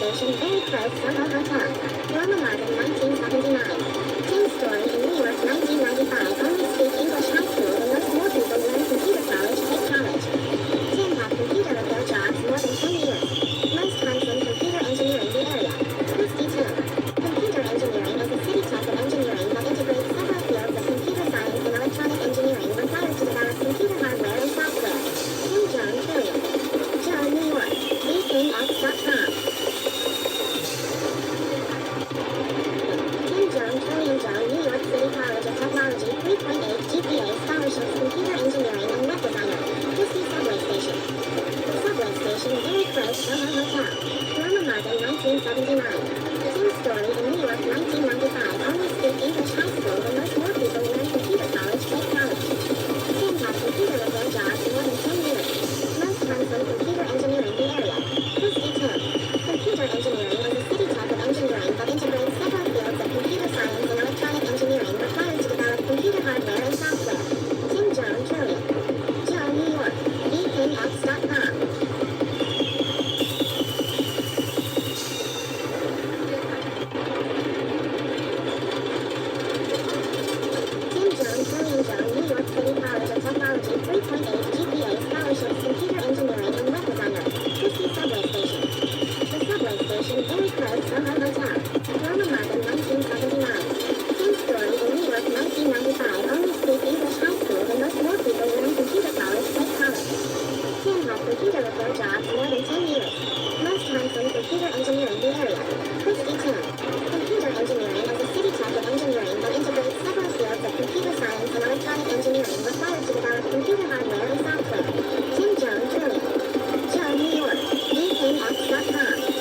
Station very close Soho Hotel. Norma Martin, 1979. Tim's story in New York, 1995. Only speak English high school and most more people learn computer college, take college. Tim had computer repair jobs more than 10 years. Most hundson computer engineering the area. Christy Tim. Computer engineering is a city type of engineering that integrates several fields of computer science and electronic engineering required to develop computer hardware and software. Kim Joan Trillion. Joe, New York. VKX.com. New York City College of Technology, 3.8 GPA scholarships, computer engineering and web designer. Christie subway station. The subway station very close Soho Hotel. Norma Martin, 1979. Tim's story in New York, 1995. Only speak English high school and most more people learn computer college, take college. Tim had computer repair jobs more than 10 years. Most hundson computer engineering the area. Christy Tim. Computer engineering is a city type of engineering that integrates several fields of computer science and electronic engineering required to develop computer hardware and software. Tim Joan Trillion. Joe, New York. VKX.com. Tim Joan Trillion Joe, New York City College of Technology, 3.8 GPA scholarships, computer engineering and web designer. Christie subway station. The subway station very close Soho Hotel. Norma Martin, 1979. Tim's story in New York, 1995. Only speak English high school and most more people learn computer college, take college. Tim had computer repair jobs more than 10 years. Most hundson computer engineering the area. Christy Tim. Computer engineering is a city type of engineering that integrates several fields of computer science and electronic engineering required to develop computer hardware and software. Tim Joan Trillion. Joe, New York. VKX.com.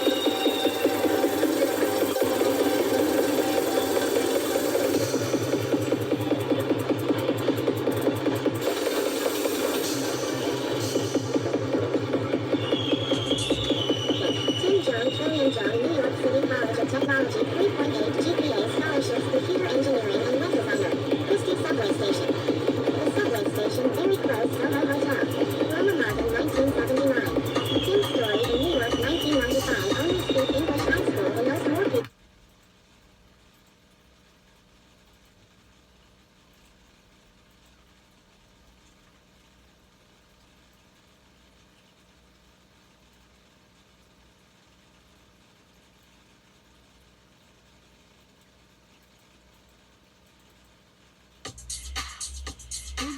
New York City College of Technology, 3.8 GPA scholarships, computer engineering and web designer. Christie subway station. The subway station very close Soho Hotel. Norma Martin, 1979. Tim's story in New York, 1995. Only speak English high school and most more people.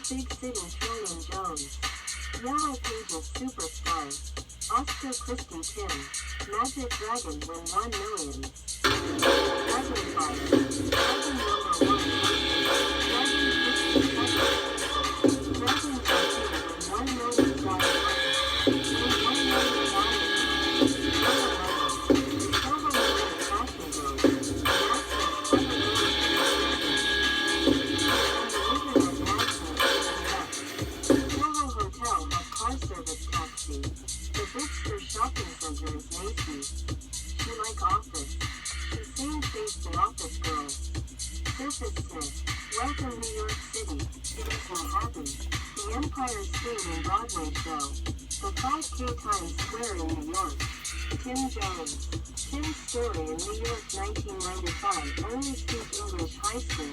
Big City Trillion Jones. Yellow Pages Superstars. Oscar Christie Tim. Magic Dragon win 1 million. Dragonfire. Dragon number 1. Dragon 60 Dragon 14 win $1 million. Win $1 million. Soho Morning Fashion Girl. Service taxi. The Bigster shopping center is Macy's. She like office. The same face the office girls. Surface Smith. Welcome New York City. It is Manhattan. The Empire State and Broadway show. The 5K Times Square in New York. Tim Jones. Tim's story in New York 1995. Only speak English high school